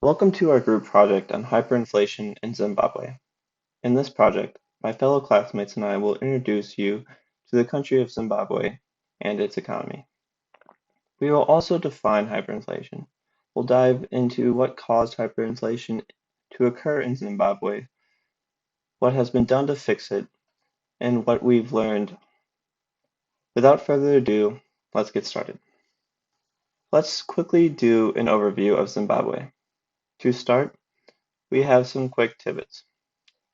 Welcome to our group project on hyperinflation in Zimbabwe. In this project, my fellow classmates and I will introduce you to the country of Zimbabwe and its economy. We will also define hyperinflation. We'll dive into what caused hyperinflation to occur in Zimbabwe, what has been done to fix it, and what we've learned. Without further ado, let's get started. Let's quickly do an overview of Zimbabwe. To start, we have some quick tidbits.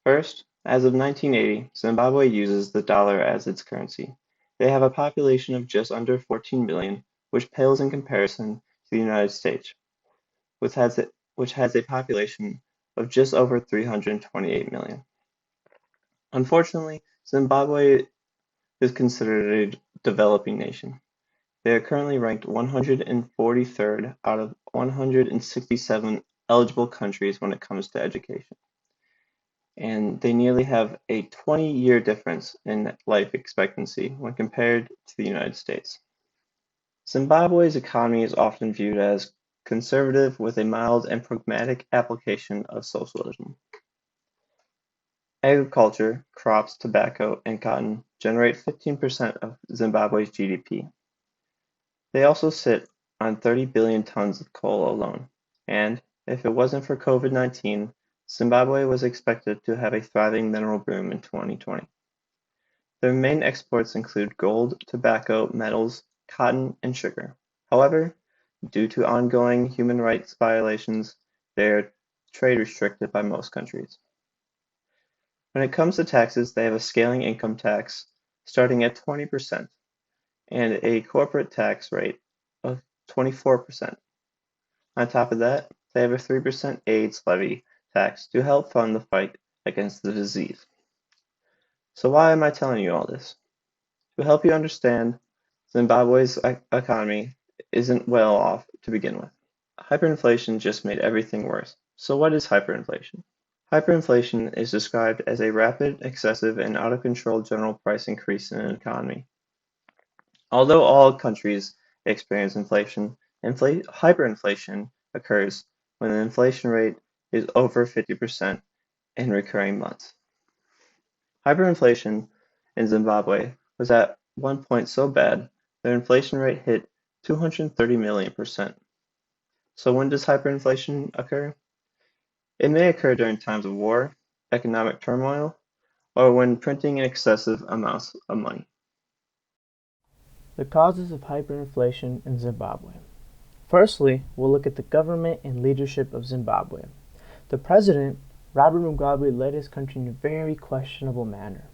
First, as of 1980, Zimbabwe uses the dollar as its currency. They have a population of just under 14 million, which pales in comparison to the United States, which has a population of just over 328 million. Unfortunately, Zimbabwe is considered a developing nation. They are currently ranked 143rd out of 167 eligible countries when it comes to education, and they nearly have a 20-year difference in life expectancy when compared to the United States. Zimbabwe's economy is often viewed as conservative with a mild and pragmatic application of socialism. Agriculture, crops, tobacco, and cotton generate 15% of Zimbabwe's GDP. They also sit on 30 billion tons of coal alone, and if it wasn't for COVID-19, Zimbabwe was expected to have a thriving mineral boom in 2020. Their main exports include gold, tobacco, metals, cotton, and sugar. However, due to ongoing human rights violations, they are trade restricted by most countries. When it comes to taxes, they have a scaling income tax starting at 20% and a corporate tax rate of 24%. On top of that, they have a 3% AIDS levy tax to help fund the fight against the disease. So why am I telling you all this? To help you understand, Zimbabwe's economy isn't well off to begin with. Hyperinflation just made everything worse. So what is hyperinflation? Hyperinflation is described as a rapid, excessive, and out of control general price increase in an economy. Although all countries experience inflation, hyperinflation occurs when the inflation rate is over 50% in recurring months. Hyperinflation in Zimbabwe was at one point so bad their inflation rate hit 230 million%. So when does hyperinflation occur? It may occur during times of war, economic turmoil, or when printing excessive amounts of money. The causes of hyperinflation in Zimbabwe. Firstly, we'll look at the government and leadership of Zimbabwe. The president, Robert Mugabe, led his country in a very questionable manner.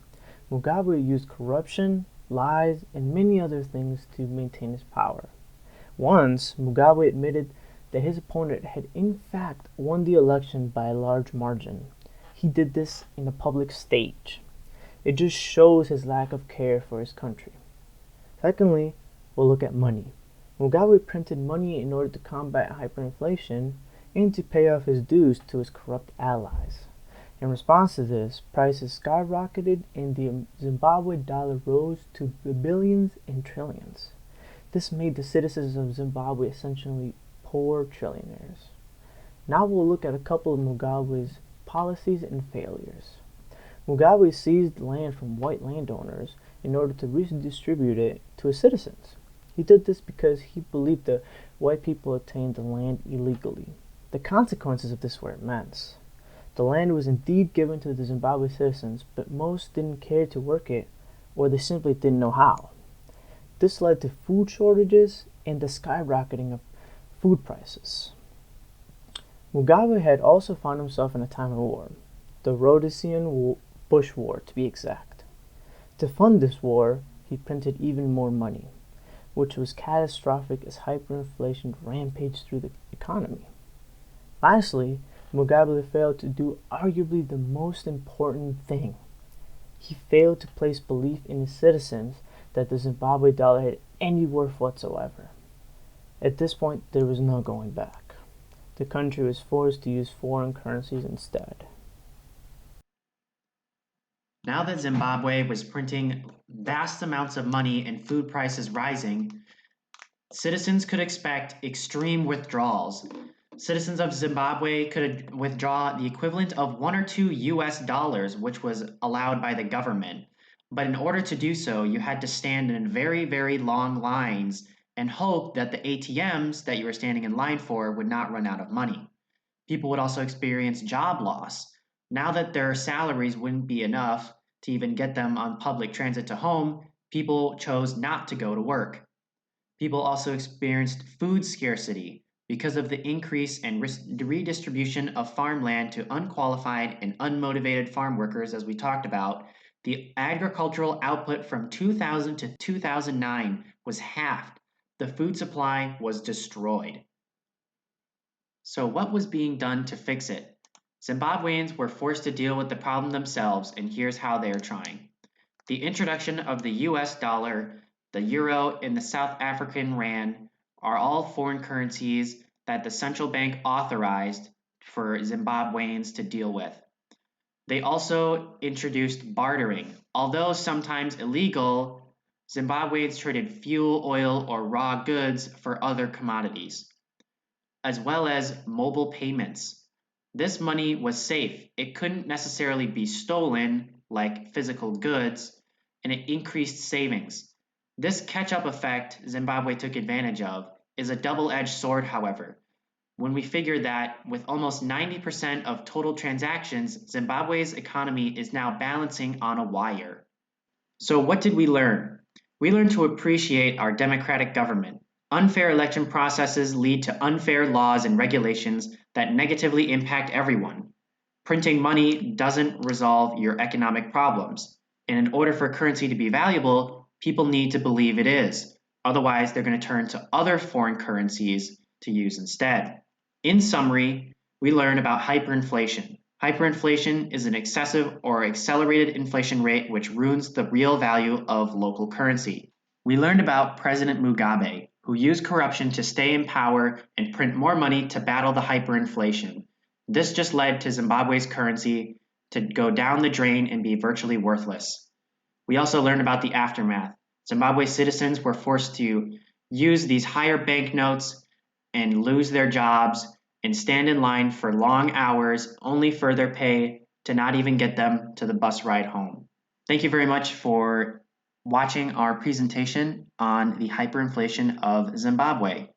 Mugabe used corruption, lies, and many other things to maintain his power. Once, Mugabe admitted that his opponent had in fact won the election by a large margin. He did this in a public stage. It just shows his lack of care for his country. Secondly, we'll look at money. Mugabe printed money in order to combat hyperinflation and to pay off his dues to his corrupt allies. In response to this, prices skyrocketed and the Zimbabwe dollar rose to the billions and trillions. This made the citizens of Zimbabwe essentially poor trillionaires. Now we'll look at a couple of Mugabe's policies and failures. Mugabe seized land from white landowners in order to redistribute it to his citizens. He did this because he believed that white people obtained the land illegally. The consequences of this were immense. The land was indeed given to the Zimbabwe citizens, but most didn't care to work it, or they simply didn't know how. This led to food shortages and the skyrocketing of food prices. Mugabe had also found himself in a time of war, the Rhodesian Bush War to be exact. To fund this war, he printed even more money, which was catastrophic as hyperinflation rampaged through the economy. Lastly, Mugabe failed to do arguably the most important thing. He failed to place belief in his citizens that the Zimbabwe dollar had any worth whatsoever. At this point, there was no going back. The country was forced to use foreign currencies instead. Now that Zimbabwe was printing vast amounts of money and food prices rising, citizens could expect extreme withdrawals. Citizens of Zimbabwe could withdraw the equivalent of $1 or $2, which was allowed by the government. But in order to do so, you had to stand in very, very long lines and hope that the ATMs that you were standing in line for would not run out of money. People would also experience job loss. Now that their salaries wouldn't be enough to even get them on public transit to home, people chose not to go to work. People also experienced food scarcity because of the increase and redistribution of farmland to unqualified and unmotivated farm workers, as we talked about. The agricultural output from 2000 to 2009 was halved. The food supply was destroyed. So, what was being done to fix it? Zimbabweans were forced to deal with the problem themselves, and here's how they are trying. The introduction of the US dollar, the euro, and the South African rand are all foreign currencies that the central bank authorized for Zimbabweans to deal with. They also introduced bartering. Although sometimes illegal, Zimbabweans traded fuel, oil, or raw goods for other commodities, as well as mobile payments. This money was safe. It couldn't necessarily be stolen like physical goods, and it increased savings. This catch up effect Zimbabwe took advantage of is a double edged sword, however. When we figure that with almost 90% of total transactions, Zimbabwe's economy is now balancing on a wire. So, what did we learn? We learned to appreciate our democratic government. Unfair election processes lead to unfair laws and regulations that negatively impact everyone. Printing money doesn't resolve your economic problems. And in order for currency to be valuable, people need to believe it is. Otherwise, they're going to turn to other foreign currencies to use instead. In summary, we learn about hyperinflation. Hyperinflation is an excessive or accelerated inflation rate which ruins the real value of local currency. We learned about President Mugabe, who used corruption to stay in power and print more money to battle the hyperinflation. This just led to Zimbabwe's currency to go down the drain and be virtually worthless. We also learned about the aftermath. Zimbabwe citizens were forced to use these higher banknotes and lose their jobs and stand in line for long hours only for their pay to not even get them to the bus ride home. Thank you very much for watching our presentation on the hyperinflation of Zimbabwe.